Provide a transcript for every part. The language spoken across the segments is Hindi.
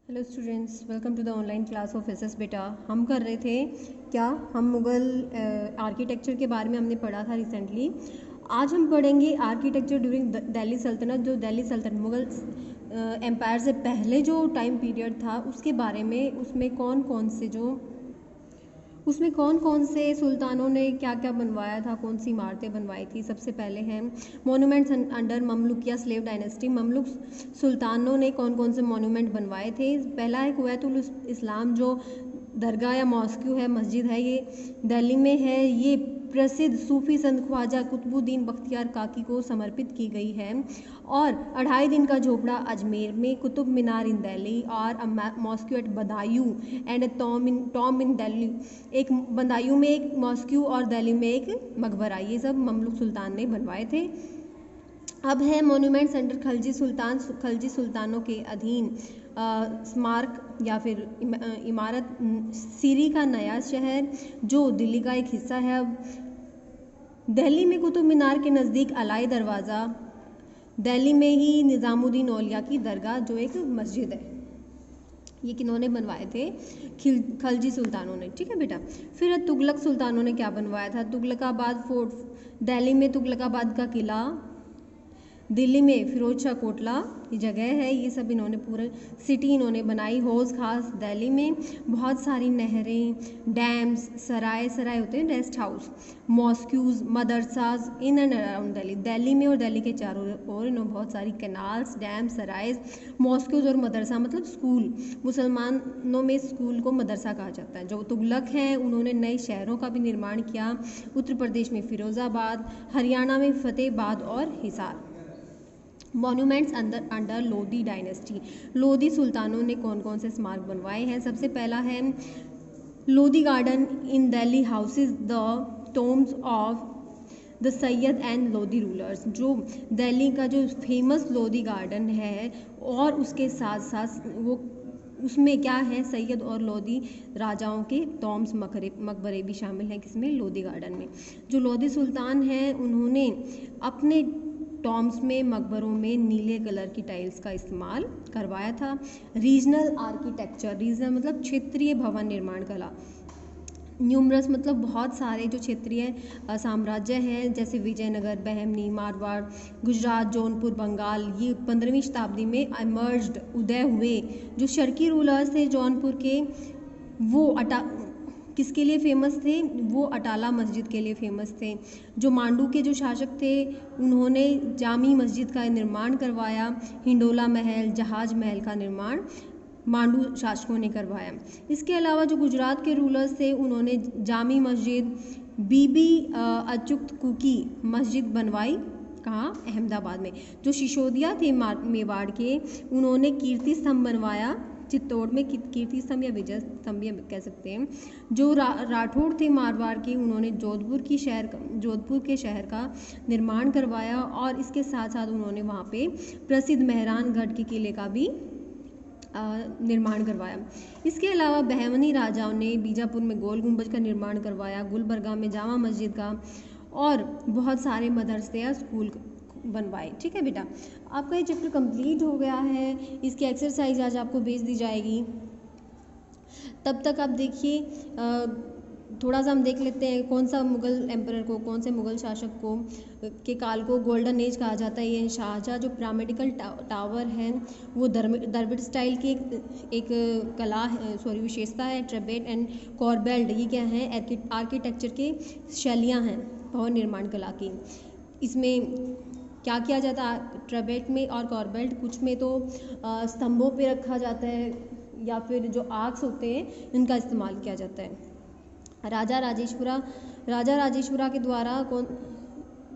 Hello students, welcome to the online class of SS बेटा। हम कर रहे थे क्या, हम मुग़ल आर्किटेक्चर के बारे में हमने पढ़ा था रिसेंटली। आज हम पढ़ेंगे आर्किटेक्चर ड्यूरिंग दिल्ली सल्तनत, जो दिल्ली सल्तनत मुग़ल एम्पायर से पहले जो टाइम पीरियड था उसके बारे में। उसमें कौन कौन से सुल्तानों ने क्या क्या बनवाया था, कौन सी इमारतें बनवाई थी। सबसे पहले हैं मोनूमेंट्स अंडर ममलुक या स्लेव डायनेस्टी। ममलुक सुल्तानों ने कौन कौन से मोनूमेंट बनवाए थे। पहला है कुवैतुल इस्लाम, जो दरगाह या मॉस्क्यू है, मस्जिद है, ये दिल्ली में है। ये प्रसिद्ध सूफी संत ख्वाजा कुतुबुद्दीन बख्तियार काकी को समर्पित की गई है। और 2.5 दिन का झोपड़ा अजमेर में, कुतुब मीनार इन दिल्ली, और mosque at Badaun and tomb in Delhi. एक बदायूं में एक मॉस्क्यू और दिल्ली में एक मकबरा, ये सब ममलुक सुल्तान ने बनवाए थे। अब है मोन्यूमेंट्स अंडर खलजी सुल्तानों के अधीन स्मारक या फिर इमारत सीरी का नया शहर, जो दिल्ली का एक हिस्सा है। अब दिल्ली में कुतुब मीनार के नज़दीक अलाई दरवाज़ा, दिल्ली में ही निज़ामुद्दीन औलिया की दरगाह, जो एक मस्जिद है। ये किन्होंने बनवाए थे? खलजी सुल्तानों ने। ठीक है बेटा। फिर तुगलक सुल्तानों ने क्या बनवाया था? तुगलकाबाद फोर्ट, दिल्ली में तुगलकाबाद का किला, दिल्ली में फिरोज शाह कोटला ये जगह है। ये सब इन्होंने पूरे सिटी इन्होंने बनाई। हौज खास दिल्ली में बहुत सारी नहरें, डैम्स, सराय होते हैं, rest house, mosques, madrasas in and around Delhi. Delhi में और दिल्ली के चारों ओर इन्होंने बहुत सारी कैनाल्स, डैम्स, सराय, मॉस्क्यूज और मदरसा मतलब स्कूल। मुसलमानों में स्कूल को मदरसा कहा जाता है। जो तुगलक हैं उन्होंने नए शहरों का भी निर्माण किया। उत्तर प्रदेश में फिरोज़ाबाद, हरियाणा में फतेहाबाद और Hisar. Monuments under Lodhi dynasty. Lodhi सुल्तानों ने कौन कौन से स्मारक बनवाए हैं? सबसे पहला है Lodhi garden in Delhi houses the Tombs of the Syed and Lodhi rulers. जो दिल्ली का जो फेमस लोधी गार्डन है, और उसके साथ साथ वो उसमें क्या है, सैयद और लोधी राजाओं के टॉम्स मकबरे भी शामिल हैं। किसमें? लोधी गार्डन में। जो लोधी सुल्तान हैं उन्होंने अपने टॉम्स में, मकबरों में नीले कलर की टाइल्स का इस्तेमाल करवाया था। रीजनल आर्किटेक्चर, रीजनल मतलब क्षेत्रीय भवन निर्माण कला। न्यूमरस मतलब बहुत सारे जो क्षेत्रीय साम्राज्य हैं, जैसे विजयनगर, बहमनी, मारवाड़, गुजरात, जौनपुर, बंगाल, ये 15वीं शताब्दी में इमर्ज्ड, उदय हुए। जो शर्की रूलर्स थे जौनपुर के, वो किसके लिए फेमस थे? वो अटाला मस्जिद के लिए फेमस थे। जो मांडू के जो शासक थे उन्होंने जामी मस्जिद का निर्माण करवाया। हिंडोला महल, जहाज महल का निर्माण मांडू शासकों ने करवाया। इसके अलावा जो गुजरात के रूलर्स थे उन्होंने जामी मस्जिद, बीबी अचुक्त की मस्जिद बनवाई। कहाँ? अहमदाबाद में। जो सिसोदिया थे मेवाड़ के, उन्होंने कीर्ति स्तंभ बनवाया चित्तौड़ में। कीर्ति स्तंभ या विजय स्तंभ भी कह सकते हैं। जो राठौड़ थे मारवाड़ के, उन्होंने जोधपुर के शहर का निर्माण करवाया। और इसके साथ साथ उन्होंने वहाँ पे प्रसिद्ध मेहरानगढ़ के किले का भी निर्माण करवाया। इसके अलावा बहमनी राजाओं ने बीजापुर में गोल गुंबज का निर्माण करवाया, गुलबर्गा में जामा मस्जिद का, और बहुत सारे मदरसे या स्कूल बनवाए। ठीक है बेटा, आपका ये चैप्टर कंप्लीट हो गया है। इसकी एक्सरसाइज आज आपको भेज दी जाएगी। तब तक आप देखिए, थोड़ा सा हम देख लेते हैं कौन सा मुग़ल एम्परर को, कौन से मुग़ल शासक को के काल को गोल्डन एज कहा जाता है। ये शाहजहाँ जो पिरामिडिकल टावर है वो द्रविड़ स्टाइल की एक कला है, विशेषता है। ट्रेबेट एंड कॉर्बेल्ट ये क्या है? आर्किटेक्चर के शैलियाँ हैं भवन निर्माण कला की। इसमें क्या किया जाता है? ट्रेबेट में और कॉर्बेल्ट कुछ में तो स्तंभों पे रखा जाता है, या फिर जो आर्क्स होते हैं इनका इस्तेमाल किया जाता है। राजा राजेश्वरा के द्वारा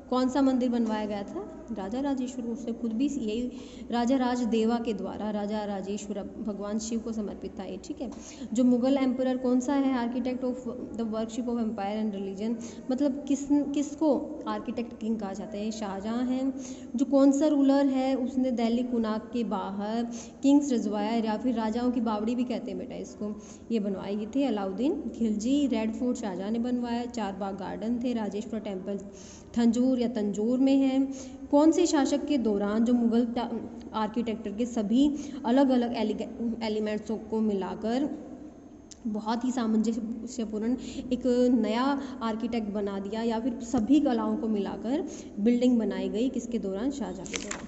कौन सा मंदिर बनवाया गया था? राजा राजेश्वर, उसने खुद भी यही राजा राजदेवा के द्वारा राजा राजेश्वर भगवान शिव को समर्पित था ये। ठीक है। जो मुग़ल एम्परर कौन सा है? Architect of the worship of empire and religion, मतलब किसको आर्किटेक्ट किंग कहा जाता है? शाहजहाँ हैं। जो कौन सा रूलर है उसने दिल्ली कुनाक के बाहर किंग्स रजवाया, या फिर राजाओं की बावड़ी भी कहते हैं बेटा इसको, ये बनवाए ये थे अलाउद्दीन खिलजी। रेड फोर्ट शाहजहाँ ने बनवाया। 4 बाग गार्डन थे। राजेश्वर टेम्पल थंजूर या तंजौर में है। कौन से शासक के दौरान जो मुगल आर्किटेक्चर के सभी अलग अलग एलिमेंट्सों को मिलाकर बहुत ही सामंजस्यपूर्ण एक नया आर्किटेक्ट बना दिया, या फिर सभी कलाओं को मिलाकर बिल्डिंग बनाई गई, किसके दौरान? शाहजहाँ के दौरान।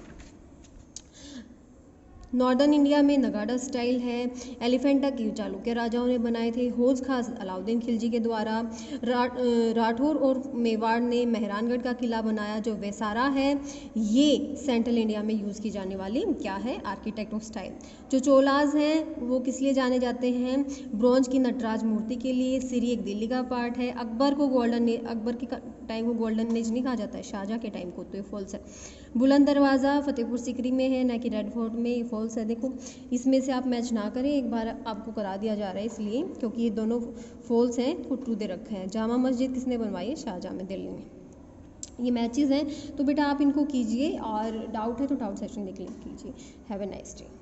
नॉर्दर्न इंडिया में नगाड़ा स्टाइल है। एलिफेंटा की चालुक्य राजाओं ने बनाए थे। हौज खास अलाउद्दीन खिलजी के द्वारा। राठौर और मेवाड़ ने मेहरानगढ़ का किला बनाया। जो वेसारा है ये सेंट्रल इंडिया में यूज़ की जाने वाली क्या है? Architect of style. जो चोलाज हैं वो किस लिए जाने जाते हैं? ब्रॉन्ज की नटराज मूर्ति के लिए। सीरी एक दिल्ली का पार्ट है। अकबर के टाइम को गोल्डन एज नहीं कहा जाता है, शाहजहाँ के टाइम को, तो ये फॉल्स है। बुलंद दरवाज़ा फतेहपुर सीकरी में है, ना कि रेड फोर्ट में, ये फॉल्स है। देखो इसमें से आप मैच ना करें, एक बार आपको करा दिया जा रहा है इसलिए क्योंकि ये दोनों फॉल्स हैं, को ट्रू दे रखा है। जामा मस्जिद किसने बनवाई है? शाहजहाँ में, दिल्ली में। ये मैचेस हैं तो बेटा आप इनको कीजिए, और डाउट है तो डाउट सेशन देख लीजिए। Have a nice day.